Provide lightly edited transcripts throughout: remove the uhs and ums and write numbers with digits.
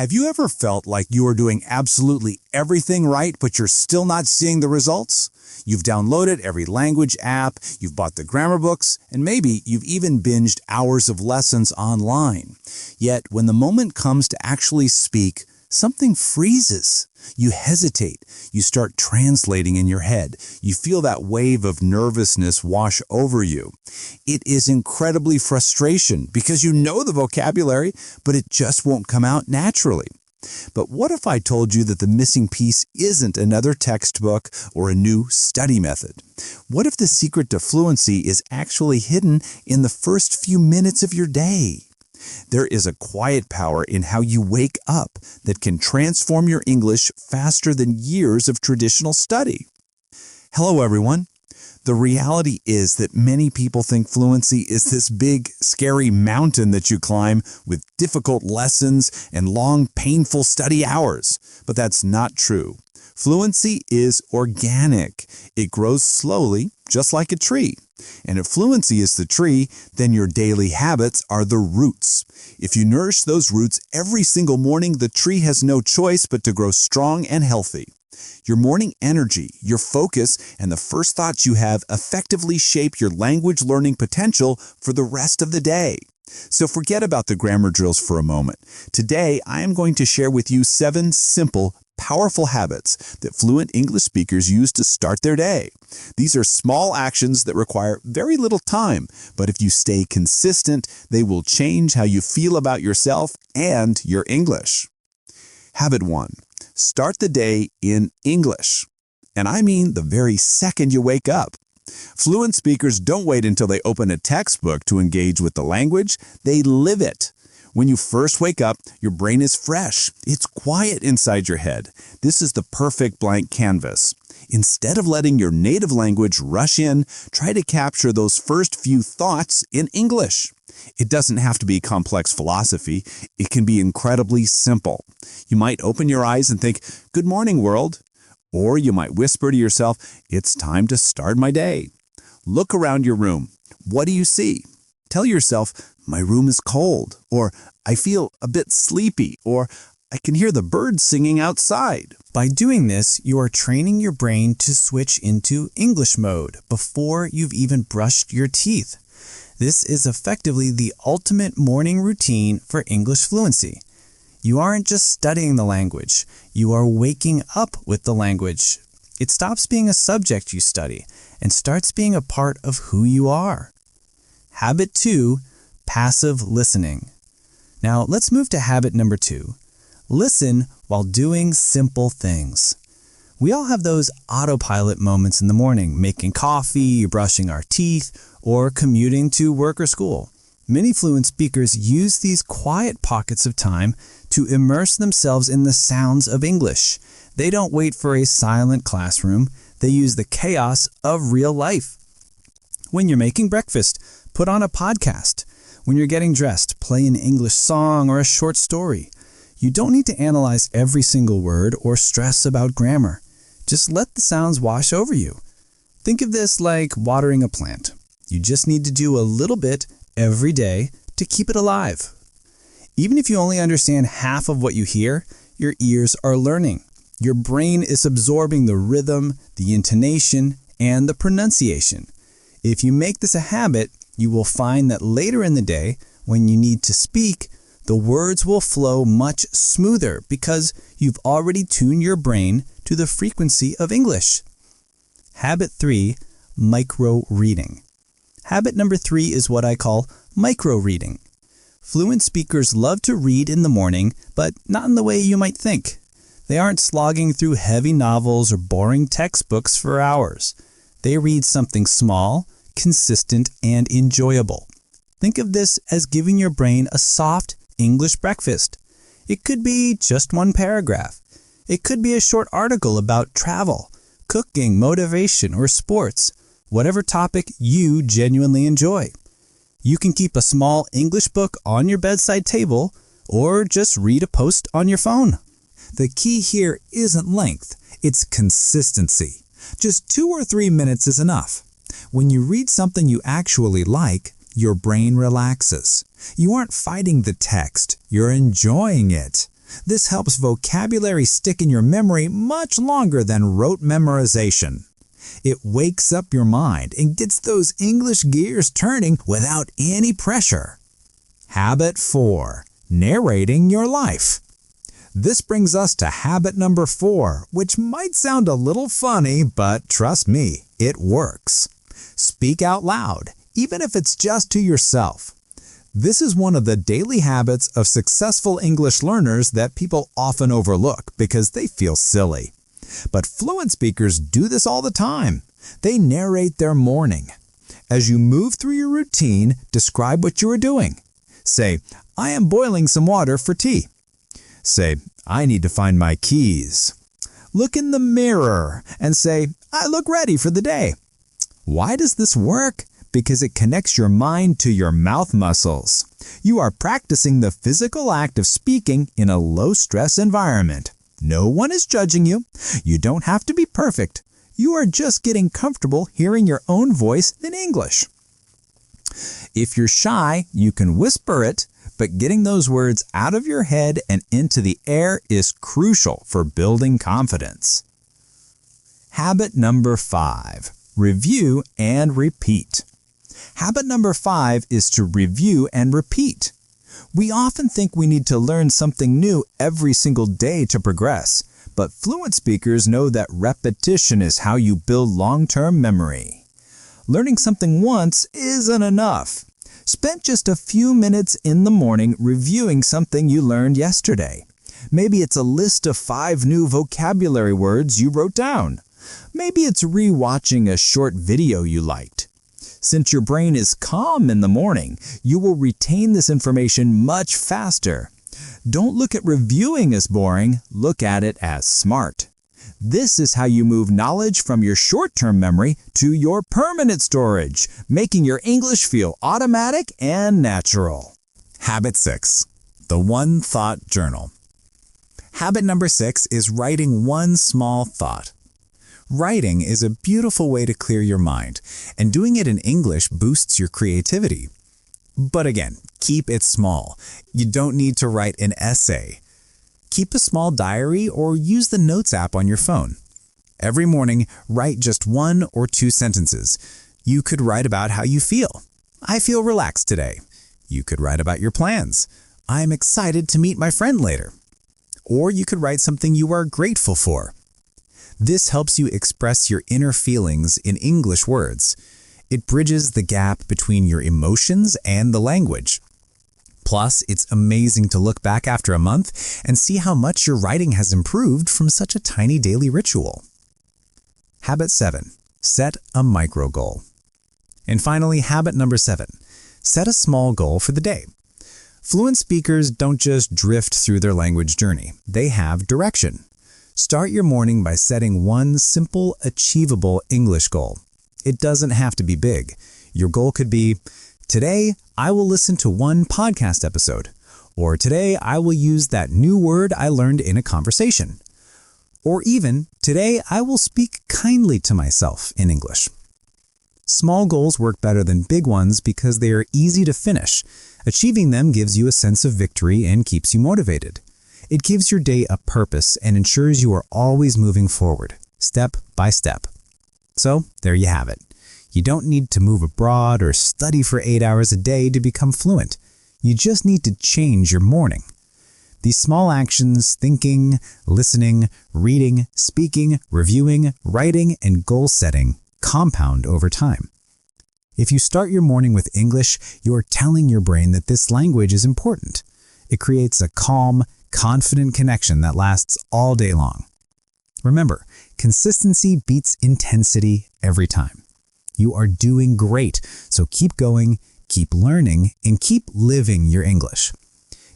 Have you ever felt like you are doing absolutely everything right, but you're still not seeing the results? You've downloaded every language app, you've bought the grammar books, and maybe you've even binged hours of lessons online. Yet, when the moment comes to actually speak, something freezes. You hesitate. You start translating in your head. You feel that wave of nervousness wash over you. It is incredibly frustration because you know the vocabulary, but it just won't come out naturally. But what if I told you that the missing piece isn't another textbook or a new study method? What if the secret to fluency is actually hidden in the first few minutes of your day? There is a quiet power in how you wake up that can transform your English faster than years of traditional study. Hello, everyone. The reality is that many people think fluency is this big, scary mountain that you climb with difficult lessons and long, painful study hours. But that's not true. Fluency is organic. It grows slowly, just like a tree. And if fluency is the tree, then your daily habits are the roots. If you nourish those roots every single morning, the tree has no choice but to grow strong and healthy. Your morning energy, your focus, and the first thoughts you have effectively shape your language learning potential for the rest of the day. So forget about the grammar drills for a moment. Today, I am going to share with you 7 simple, powerful habits that fluent English speakers use to start their day. These are small actions that require very little time, but if you stay consistent, they will change how you feel about yourself and your English. Habit 1. Start the day in English. And I mean the very second you wake up. Fluent speakers don't wait until they open a textbook to engage with the language. They live it. When you first wake up, your brain is fresh. It's quiet inside your head. This is the perfect blank canvas. Instead of letting your native language rush in, try to capture those first few thoughts in English. It doesn't have to be complex philosophy. It can be incredibly simple. You might open your eyes and think, "Good morning, world." Or you might whisper to yourself, "It's time to start my day." Look around your room. What do you see? Tell yourself, "My room is cold," or "I feel a bit sleepy," or "I can hear the birds singing outside." By doing this, you are training your brain to switch into English mode before you've even brushed your teeth. This is effectively the ultimate morning routine for English fluency. You aren't just studying the language, you are waking up with the language. It stops being a subject you study and starts being a part of who you are. Habit 2, passive listening. Now let's move to habit number 2. Listen while doing simple things. We all have those autopilot moments in the morning, making coffee, brushing our teeth, or commuting to work or school. Many fluent speakers use these quiet pockets of time to immerse themselves in the sounds of English. They don't wait for a silent classroom. They use the chaos of real life. When you're making breakfast, put on a podcast. When you're getting dressed, play an English song or a short story. You don't need to analyze every single word or stress about grammar. Just let the sounds wash over you. Think of this like watering a plant. You just need to do a little bit every day to keep it alive. Even if you only understand half of what you hear, your ears are learning. Your brain is absorbing the rhythm, the intonation, and the pronunciation. If you make this a habit, you will find that later in the day, when you need to speak, the words will flow much smoother because you've already tuned your brain to the frequency of English. Habit 3, micro-reading. Habit number 3 is what I call micro-reading. Fluent speakers love to read in the morning, but not in the way you might think. They aren't slogging through heavy novels or boring textbooks for hours. They read something small, consistent, and enjoyable. Think of this as giving your brain a soft English breakfast. It could be just one paragraph. It could be a short article about travel, cooking, motivation, or sports, whatever topic you genuinely enjoy. You can keep a small English book on your bedside table or just read a post on your phone. The key here isn't length, it's consistency. Just 2 or 3 minutes is enough. When you read something you actually like, your brain relaxes. You aren't fighting the text, you're enjoying it. This helps vocabulary stick in your memory much longer than rote memorization. It wakes up your mind and gets those English gears turning without any pressure. Habit 4. Narrating your life. This brings us to habit number 4, which might sound a little funny, but trust me, it works. Speak out loud, even if it's just to yourself. This is one of the daily habits of successful English learners that people often overlook because they feel silly. But fluent speakers do this all the time. They narrate their morning. As you move through your routine, describe what you are doing. Say, I am boiling some water for tea. Say, I need to find my keys. Look in the mirror and say, I look ready for the day. Why does this work? Because it connects your mind to your mouth muscles. You are practicing the physical act of speaking in a low-stress environment. No one is judging you. You don't have to be perfect. You are just getting comfortable hearing your own voice in English. If you're shy, you can whisper it, but getting those words out of your head and into the air is crucial for building confidence. Habit number 5. Review and repeat. Habit number 5 is to review and repeat. We often think we need to learn something new every single day to progress, but fluent speakers know that repetition is how you build long-term memory. Learning something once isn't enough. Spend just a few minutes in the morning reviewing something you learned yesterday. Maybe it's a list of 5 new vocabulary words you wrote down. Maybe it's re-watching a short video you liked. Since your brain is calm in the morning, you will retain this information much faster. Don't look at reviewing as boring, look at it as smart. This is how you move knowledge from your short-term memory to your permanent storage, making your English feel automatic and natural. Habit 6. The One Thought Journal. Habit number 6 is writing one small thought. Writing is a beautiful way to clear your mind, and doing it in English boosts your creativity. But again, keep it small. You don't need to write an essay. Keep a small diary or use the Notes app on your phone. Every morning, write just 1 or 2 sentences. You could write about how you feel. I feel relaxed today. You could write about your plans. I'm excited to meet my friend later. Or you could write something you are grateful for. This helps you express your inner feelings in English words. It bridges the gap between your emotions and the language. Plus, it's amazing to look back after a month and see how much your writing has improved from such a tiny daily ritual. Habit 7. Set a micro goal. And finally, habit number 7. Set a small goal for the day. Fluent speakers don't just drift through their language journey. They have direction. Start your morning by setting one simple, achievable English goal. It doesn't have to be big. Your goal could be, today I will listen to 1 podcast episode. Or today I will use that new word I learned in a conversation. Or even, today I will speak kindly to myself in English. Small goals work better than big ones because they are easy to finish. Achieving them gives you a sense of victory and keeps you motivated. It gives your day a purpose and ensures you are always moving forward, step by step. So, there you have it. You don't need to move abroad or study for 8 hours a day to become fluent. You just need to change your morning. These small actions, thinking, listening, reading, speaking, reviewing, writing, and goal setting, compound over time. If you start your morning with English, you are telling your brain that this language is important. It creates a calm, confident connection that lasts all day long. Remember, consistency beats intensity every time. You are doing great, so keep going, keep learning, and keep living your English.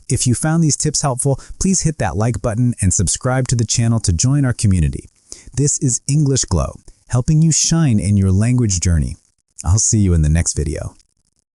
If you found these tips helpful, please hit that like button and subscribe to the channel to join our community. This is English Glow, helping you shine in your language journey. I'll see you in the next video.